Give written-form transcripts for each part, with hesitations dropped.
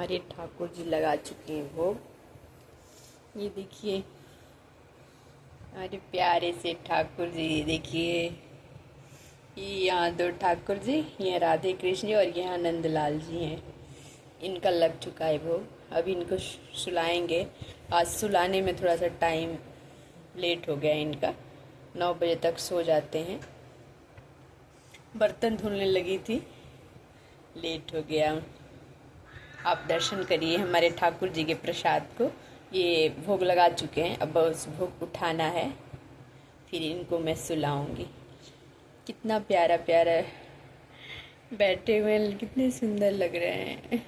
हमारे ठाकुर जी लगा चुके हैं भोग। ये देखिए हमारे प्यारे से ठाकुर जी, ये देखिए ये यहाँ दो ठाकुर जी, ये राधे कृष्ण जी और यहाँ नंदलाल जी हैं। इनका लग चुका है भोग। अभी इनको सुलाएंगे। आज सुलाने में थोड़ा सा टाइम लेट हो गया इनका, 9 बजे तक सो जाते हैं। बर्तन धुलने लगी थी, लेट हो गया। आप दर्शन करिए हमारे ठाकुर जी के प्रसाद को। ये भोग लगा चुके हैं, अब उस भोग उठाना है, फिर इनको मैं सुलाऊंगी। कितना प्यारा प्यारा बैठे हुए, कितने सुंदर लग रहे हैं।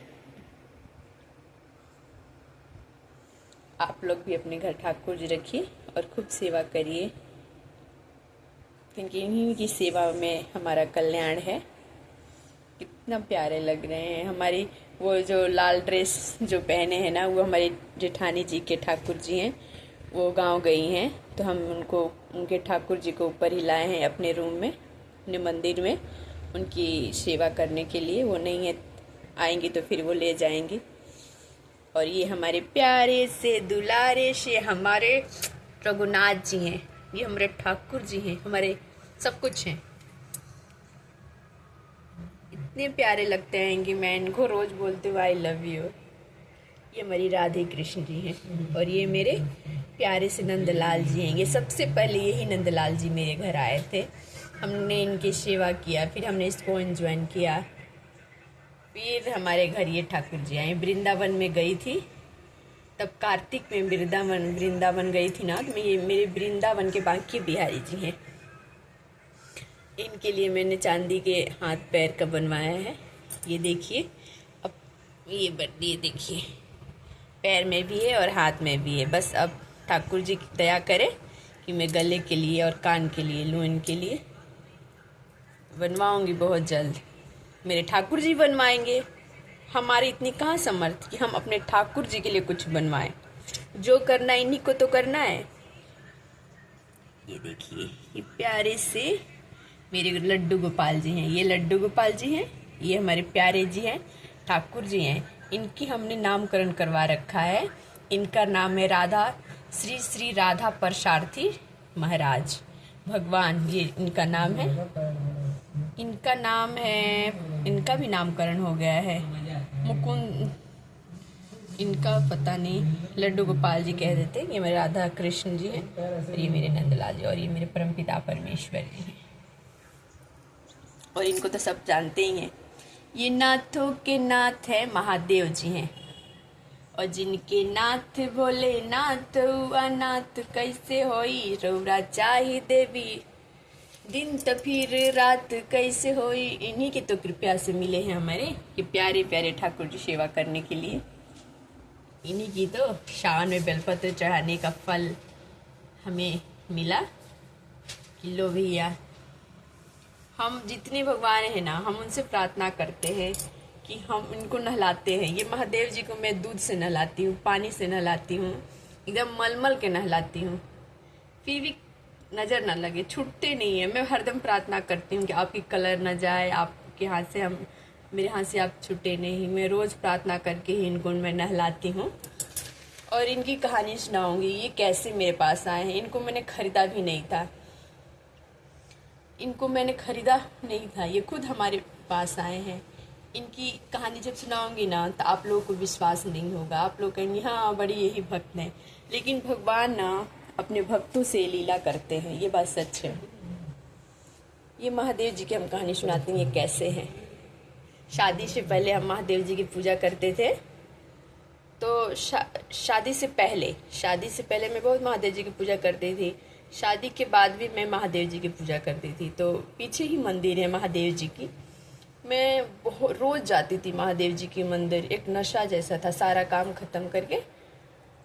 आप लोग भी अपने घर ठाकुर जी रखिए और खूब सेवा करिए, क्योंकि इन्हीं की सेवा में हमारा कल्याण है। कितना प्यारे लग रहे हैं। हमारी वो जो लाल ड्रेस जो पहने हैं ना, वो हमारी जेठानी जी के ठाकुर जी हैं। वो गांव गई हैं, तो हम उनको, उनके ठाकुर जी को ऊपर ही लाए हैं अपने रूम में, अपने मंदिर में, उनकी सेवा करने के लिए। वो नहीं है, आएंगी तो फिर वो ले जाएंगी। और ये हमारे प्यारे से दुलारे से हमारे रघुनाथ जी हैं। ये हमारे ठाकुर जी हैं, हमारे सब कुछ हैं। इतने प्यारे लगते हैं कि मैं इनको रोज बोलती हूँ आई लव यू। ये हमारी राधे कृष्ण जी हैं और ये मेरे प्यारे से नंदलाल जी हैं। ये सबसे पहले यही नंदलाल जी मेरे घर आए थे, हमने इनकी सेवा किया, फिर हमने इसको ज्वाइन किया। फिर हमारे घर ये ठाकुर जी आए। वृंदावन में गई थी, तब कार्तिक में वृंदावन गई थी ना, तो ये मेरे वृंदावन के बांके बिहारी जी हैं। इनके लिए मैंने चांदी के हाथ पैर का बनवाया है। ये देखिए, अब ये देखिए, पैर में भी है और हाथ में भी है। बस अब ठाकुर जी की दया करे कि मैं गले के लिए और कान के लिए लूँ। इनके लिए बनवाऊंगी बहुत जल्द। मेरे ठाकुर जी बनवाएंगे। हमारी इतनी कहाँ समर्थ कि हम अपने ठाकुर जी के लिए कुछ बनवाएं। जो करना इन्हीं को तो करना है। ये देखिए, ये प्यारे से मेरे लड्डू गोपाल जी हैं। ये लड्डू गोपाल जी हैं, ये हमारे प्यारे जी हैं, ठाकुर जी हैं। इनकी हमने नामकरण करवा रखा है। इनका नाम है राधा, श्री श्री राधा परसारथी महाराज भगवान, ये इनका नाम है। इनका नाम है, इनका भी नामकरण हो गया है, मुकुंद, इनका पता नहीं, लड्डू गोपाल जी कह देते। ये मेरे राधा कृष्ण जी हैं और ये मेरे नंदलाल जी और ये मेरे परमपिता परमेश्वर जी हैं। और इनको तो सब जानते ही हैं। ये नाथों के नाथ है महादेव जी हैं। और जिनके नाथ बोले नाथ अनाथ कैसे होई, रौरा चाही देवी दिन तो फिर रात कैसे होई। इन्हीं की तो कृपया से मिले हैं हमारे ये प्यारे प्यारे ठाकुर जी सेवा करने के लिए। इन्हीं की तो शान में बेलपत्र चढ़ाने का फल हमें मिला कि लो भैया, हम जितने भगवान हैं ना, हम उनसे प्रार्थना करते हैं कि हम इनको नहलाते हैं। ये महादेव जी को मैं दूध से नहलाती हूँ, पानी से नहलाती हूँ, एकदम मलमल के नहलाती हूँ, फिर भी नज़र ना लगे, छूटते नहीं है। मैं हरदम प्रार्थना करती हूँ कि आपकी कलर ना जाए, आपके हाथ से हम, मेरे हाथ से आप छूटे नहीं। मैं रोज़ प्रार्थना करके ही इनको मैं नहलाती हूँ। और इनकी कहानी सुनाऊंगी, ये कैसे मेरे पास आए हैं। इनको मैंने खरीदा भी नहीं था, इनको मैंने खरीदा नहीं था, ये खुद हमारे पास आए हैं। इनकी कहानी जब सुनाऊंगी ना, तो आप लोगों को विश्वास नहीं होगा। आप लोग कहेंगे हाँ बड़ी यही भक्त हैं, लेकिन भगवान ना अपने भक्तों से लीला करते हैं, ये बात सच है। ये महादेव जी की हम कहानी सुनाते हैं, ये कैसे हैं। शादी से पहले हम महादेव जी की पूजा करते थे। तो शादी से पहले मैं बहुत महादेव जी की पूजा करती थी। शादी के बाद भी मैं महादेव जी की पूजा करती थी। तो पीछे ही मंदिर है महादेव जी की, मैं बहुत रोज़ जाती थी महादेव जी की मंदिर। एक नशा जैसा था, सारा काम ख़त्म करके।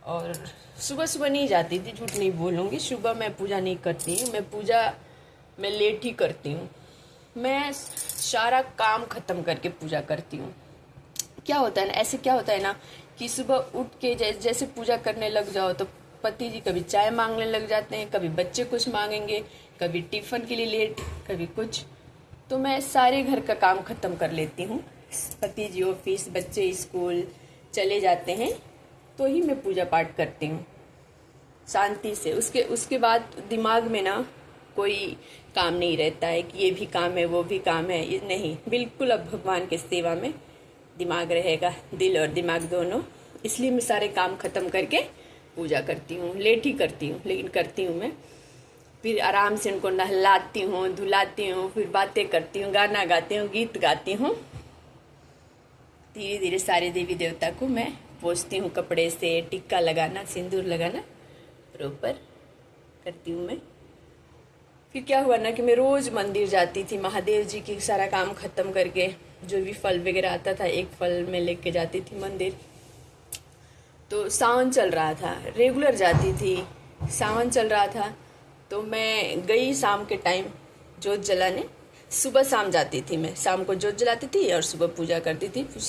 और सुबह सुबह नहीं जाती थी, झूठ नहीं बोलूँगी, सुबह मैं पूजा नहीं करती हूँ। मैं लेट ही करती हूँ। मैं सारा काम ख़त्म करके पूजा करती हूँ। क्या होता है ना, ऐसे क्या होता है ना कि सुबह उठ के जैसे पूजा करने लग जाओ तो पति जी कभी चाय मांगने लग जाते हैं, कभी बच्चे कुछ मांगेंगे, कभी टिफ़िन के लिए लेट, कभी कुछ। तो मैं सारे घर का काम ख़त्म कर लेती हूँ। पति जी ऑफिस, बच्चे स्कूल, चले जाते हैं तो ही मैं पूजा पाठ करती हूँ शांति से। उसके बाद दिमाग में ना कोई काम नहीं रहता है कि ये भी काम है वो भी काम है, ये नहीं, बिल्कुल अब भगवान के सेवा में दिमाग रहेगा, दिल और दिमाग दोनों। इसलिए मैं सारे काम खत्म करके पूजा करती हूँ, लेट ही करती हूँ लेकिन करती हूँ मैं। फिर आराम से उनको नहलाती हूँ, धुलाती हूँ, फिर बातें करती हूँ, गाना गाती हूँ, गीत गाती हूँ। धीरे धीरे सारे देवी देवता को मैं पोंछती हूँ कपड़े से, टिक्का लगाना, सिंदूर लगाना प्रॉपर करती हूँ मैं। फिर क्या हुआ ना कि मैं रोज़ मंदिर जाती थी, महादेव जी की सारा काम ख़त्म करके जो भी फल वगैरह आता था एक फल में लेके जाती थी मंदिर। तो सावन चल रहा था, रेगुलर जाती थी, सावन चल रहा था तो मैं गई शाम के टाइम जोत जलाने। सुबह शाम जाती थी मैं, शाम को जोत जलाती थी और सुबह पूजा करती थी, फिर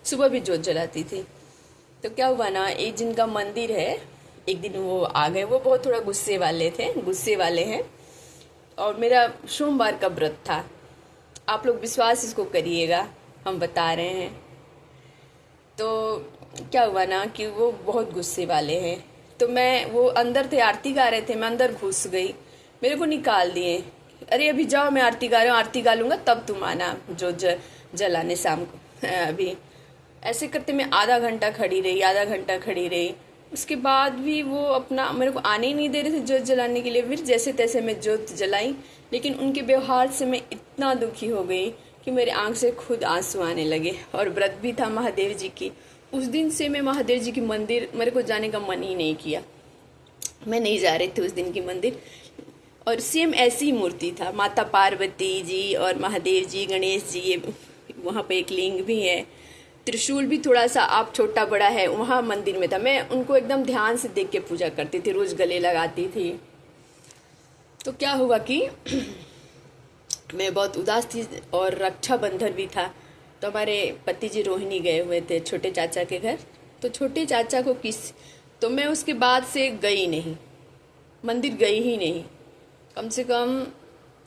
सुबह भी जोत जलाती थी। तो क्या हुआ ना, एक जिनका मंदिर है, एक दिन वो आ गए, वो बहुत थोड़ा गुस्से वाले हैं। और मेरा सोमवार का व्रत था, आप लोग विश्वास इसको करिएगा, हम बता रहे हैं। तो क्या हुआ ना कि वो बहुत गुस्से वाले हैं। तो वो अंदर थे, आरती गा रहे थे, मैं अंदर घुस गई, मेरे को निकाल दिए। अरे अभी जाओ, मैं आरती गा रहा हूँ, आरती गा लूँगा तब तुम आना जो जलाने शाम को। अभी ऐसे करते मैं आधा घंटा खड़ी रही। उसके बाद भी वो अपना मेरे को आने ही नहीं दे रहे थे जोत जलाने के लिए। फिर जैसे तैसे मैं जोत जलाई, लेकिन उनके व्यवहार से मैं इतना दुखी हो गई कि मेरे आंख से खुद आंसू आने लगे। और व्रत भी था महादेव जी की। उस दिन से मैं महादेव जी की मंदिर, मेरे को जाने का मन ही नहीं किया, मैं नहीं जा रही थी उस दिन की मंदिर। और सेम ऐसी ही मूर्ति था, माता पार्वती जी और महादेव जी, गणेश जी, ये वहाँ पे एक लिंग भी है, त्रिशूल भी थोड़ा सा आप छोटा बड़ा है वहाँ मंदिर में था। मैं उनको एकदम ध्यान से देख के पूजा करती थी, रोज गले लगाती थी। तो क्या हुआ कि मैं बहुत उदास थी और रक्षाबंधन भी था। तो हमारे पति जी रोहिणी गए हुए थे छोटे चाचा के घर। तो छोटे चाचा को तो मैं उसके बाद से गई नहीं, मंदिर गई ही नहीं, कम से कम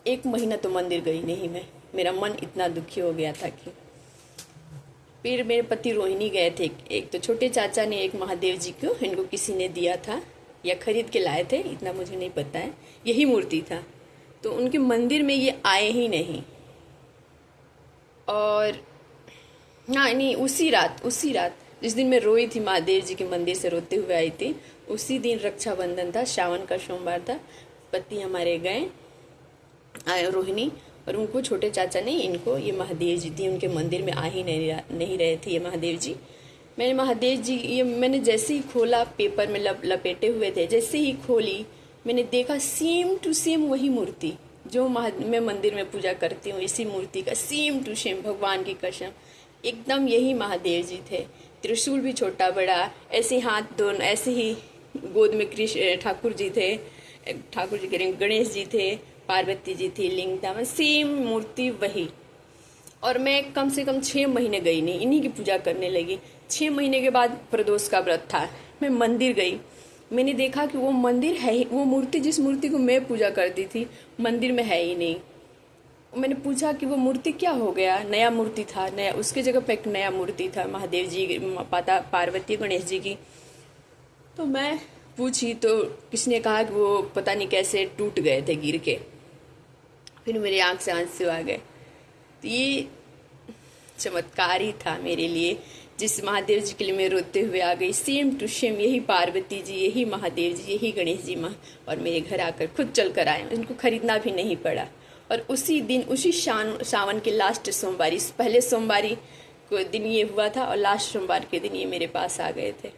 1 महीना तो मंदिर गई नहीं मैं। मेरा मन इतना दुखी हो गया था कि फिर मेरे पति रोहिणी गए थे। एक तो छोटे चाचा ने एक महादेव जी को इनको किसी ने दिया था या खरीद के लाए थे, इतना मुझे नहीं पता है, यही मूर्ति था। तो उनके मंदिर में ये आए ही नहीं। और हाँ नहीं, उसी रात जिस दिन मैं रोई थी, महादेव जी के मंदिर से रोते हुए आई थी, उसी दिन रक्षाबंधन था, सावन का सोमवार था। पति हमारे गए रोहिणी, और उनको छोटे चाचा ने, इनको, ये महादेव जी थी, उनके मंदिर में आ ही नहीं रहे थे ये महादेव जी। मैंने महादेव जी, ये मैंने जैसे ही खोला, पेपर में लपेटे हुए थे, जैसे ही खोली मैंने देखा सेम टू सेम वही मूर्ति जो मैं मंदिर में पूजा करती हूँ, इसी मूर्ति का सेम टू सेम, भगवान की कसम एकदम यही महादेव जी थे। त्रिशूल भी छोटा बड़ा, ऐसे हाथ दोनों, ऐसे ही गोद में कृष्ण ठाकुर जी थे, ठाकुर जी कह रहे गणेश जी थे, पार्वती जी थी, लिंग था, सेम मूर्ति वही। और मैं कम से कम 6 महीने गई नहीं, इन्हीं की पूजा करने लगी। 6 महीने के बाद प्रदोष का व्रत था, मैं मंदिर गई, मैंने देखा कि वो मंदिर है ही, वो मूर्ति, जिस मूर्ति को मैं पूजा करती थी, मंदिर में है ही नहीं। मैंने पूछा कि वो मूर्ति क्या हो गया, नया मूर्ति था, नया, उसके जगह पे एक नया मूर्ति था महादेव जी, माता पार्वती गणेश जी की। तो मैं पूछी तो किसने कहा कि वो पता नहीं कैसे टूट गए थे गिर के। फिर मेरी आंख से आंसू आ गए। तो ये चमत्कार ही था मेरे लिए, जिस महादेव जी के लिए मैं रोते हुए आ गई, सेम टू सेम यही पार्वती जी, यही महादेव जी, यही गणेश जी माँ, और मेरे घर आकर खुद चल कर आए, उनको खरीदना भी नहीं पड़ा। और उसी दिन, उसी सावन के लास्ट सोमवारी, पहले सोमवारी को दिन ये हुआ था और लास्ट सोमवार के दिन ये मेरे पास आ गए थे।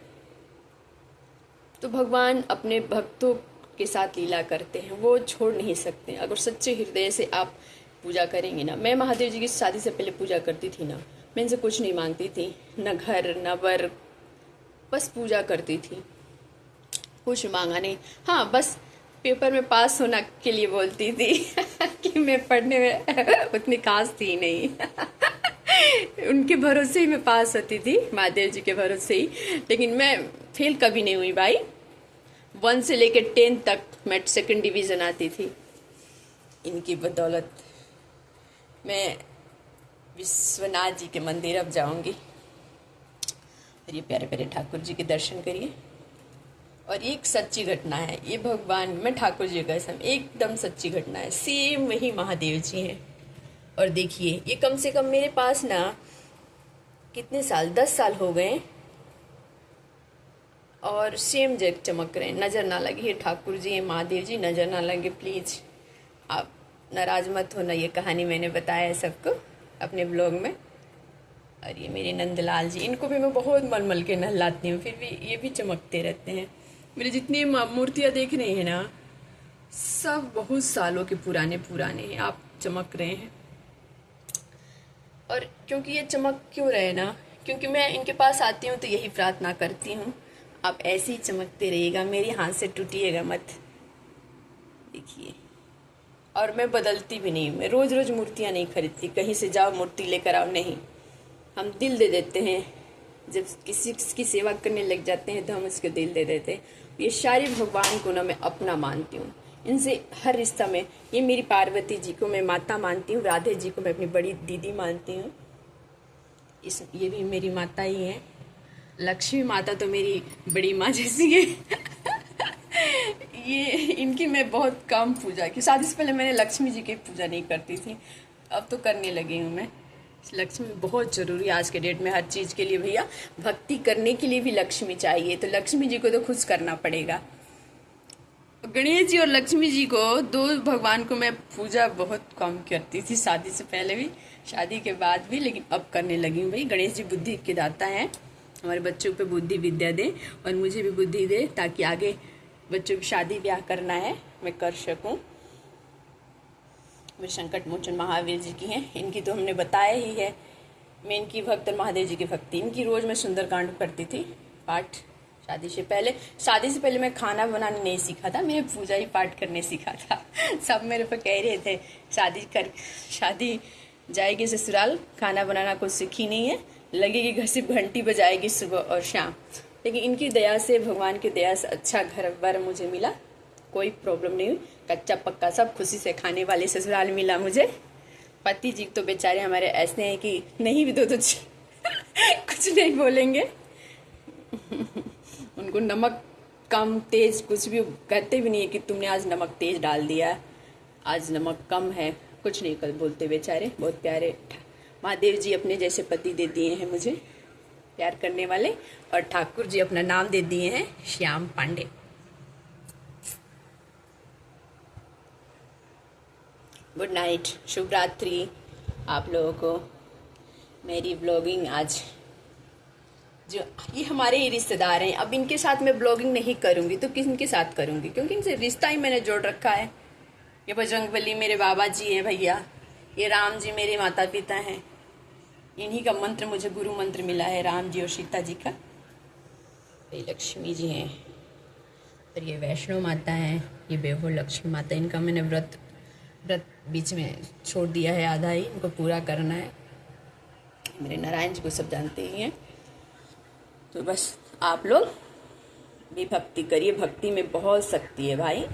तो भगवान अपने भक्तों के साथ लीला करते हैं, वो छोड़ नहीं सकते। अगर सच्चे हृदय से आप पूजा करेंगे ना, मैं महादेव जी की शादी से पहले पूजा करती थी ना, मैं इनसे कुछ नहीं मांगती थी, न घर न वर, बस पूजा करती थी, कुछ मांगा नहीं। हाँ, बस पेपर में पास होना के लिए बोलती थी कि मैं पढ़ने में उतनी खास थी नहीं उनके भरोसे ही मैं पास होती थी, महादेव जी के भरोसे ही। लेकिन मैं फेल कभी नहीं हुई भाई, 1 से लेकर 10 तक मैं 2nd डिवीज़न आती थी। इनकी बदौलत मैं विश्वनाथ जी के मंदिर अब जाऊंगी। और ये प्यारे प्यारे ठाकुर जी के दर्शन करिए। और एक सच्ची घटना है, ये भगवान मैं ठाकुर जी का कसम एकदम सच्ची घटना है, सेम वही महादेव जी हैं। और देखिए ये कम से कम मेरे पास ना कितने साल 10 साल हो गए और सेम जग चमक रहे हैं। नज़र ना लगे, ये ठाकुर जी ये महादेव जी नज़र ना लगे प्लीज़। आप नाराज मत होना, ये कहानी मैंने बताया है सबको अपने ब्लॉग में। और ये मेरे नंदलाल जी, इनको भी मैं बहुत मल के नहलाती हूँ, फिर भी ये भी चमकते रहते हैं। मेरे जितनी मूर्तियाँ देख रहे हैं ना सब बहुत सालों के पुराने हैं, आप चमक रहे हैं। और क्योंकि ये चमक क्यों रहे ना, क्योंकि मैं इनके पास आती हूँ तो यही प्रार्थना करती हूँ, आप ऐसे ही चमकते रहिएगा, मेरे हाथ से टूटिएगा मत। देखिए, और मैं बदलती भी नहीं, मैं रोज़ रोज़ मूर्तियाँ नहीं खरीदती, कहीं से जाओ मूर्ति लेकर आओ, नहीं। हम दिल दे देते हैं, जब किसी की सेवा करने लग जाते हैं तो हम उसको दिल दे देते हैं। ये सारे भगवान को ना मैं अपना मानती हूँ, इनसे हर रिश्ता में। ये मेरी पार्वती जी को मैं माता मानती हूँ, राधे जी को मैं अपनी बड़ी दीदी मानती हूँ, ये भी मेरी माता ही है। लक्ष्मी माता तो मेरी बड़ी माँ जैसी है। ये इनकी मैं बहुत कम पूजा की, शादी से पहले मैंने लक्ष्मी जी की पूजा नहीं करती थी, अब तो करने लगी हूँ मैं। लक्ष्मी बहुत ज़रूरी है आज के डेट में, हर चीज़ के लिए भैया। भक्ति करने के लिए भी लक्ष्मी चाहिए, तो लक्ष्मी जी को तो खुश करना पड़ेगा। गणेश जी और लक्ष्मी जी को, दो भगवान को मैं पूजा बहुत कम करती थी, शादी से पहले भी शादी के बाद भी, लेकिन अब करने लगी हूँ। भाई गणेश जी बुद्धि के दाता हैं, हमारे बच्चों पे बुद्धि विद्या दे और मुझे भी बुद्धि दे, ताकि आगे बच्चों की शादी ब्याह करना है मैं कर सकूं। मेरे संकट मोचन महावीर जी की हैं, इनकी तो हमने बताया ही है। मैं इनकी भक्त और महादेव जी की भक्ति, इनकी रोज़ मैं सुंदरकांड करती थी पाठ। शादी से पहले मैं खाना बनाना नहीं सीखा था, मैंने पूजा ही पाठ करने सीखा था। सब मेरे पे कह रहे थे शादी जाएगी ससुराल, खाना बनाना कुछ सीखी नहीं है, लगेगी घर से घंटी बजाएगी सुबह और शाम। लेकिन इनकी दया से, भगवान की दया से अच्छा घर बार मुझे मिला, कोई प्रॉब्लम नहीं हुई, कच्चा पक्का सब खुशी से खाने वाले ससुराल मिला मुझे। पति जी तो बेचारे हमारे ऐसे हैं कि नहीं भी दो तो कुछ नहीं बोलेंगे। उनको नमक कम तेज कुछ भी कहते भी नहीं है कि तुमने आज नमक तेज डाल दिया, आज नमक कम है, कुछ नहीं कर बोलते बेचारे, बहुत प्यारे। महादेव जी अपने जैसे पति दे दिए हैं मुझे, प्यार करने वाले, और ठाकुर जी अपना नाम दे दिए हैं श्याम पांडे। गुड नाइट, शुभ रात्रि आप लोगों को। मेरी ब्लॉगिंग आज, जो ये हमारे ही रिश्तेदार हैं, अब इनके साथ मैं ब्लॉगिंग नहीं करूँगी तो किसके साथ करूँगी, क्योंकि इनसे रिश्ता ही मैंने जोड़ रखा है। ये बजरंगबली मेरे बाबा जी हैं भैया, ये राम जी मेरे माता पिता हैं, इन्हीं का मंत्र मुझे गुरु मंत्र मिला है, राम जी और सीता जी का। ये लक्ष्मी जी हैं, और ये वैष्णो माता हैं, ये बेहो लक्ष्मी माता, इनका मैंने व्रत बीच में छोड़ दिया है, आधा ही इनको पूरा करना है। मेरे नारायण जी को सब जानते ही हैं, तो बस आप लोग भी भक्ति करिए, भक्ति में बहुत शक्ति है भाई।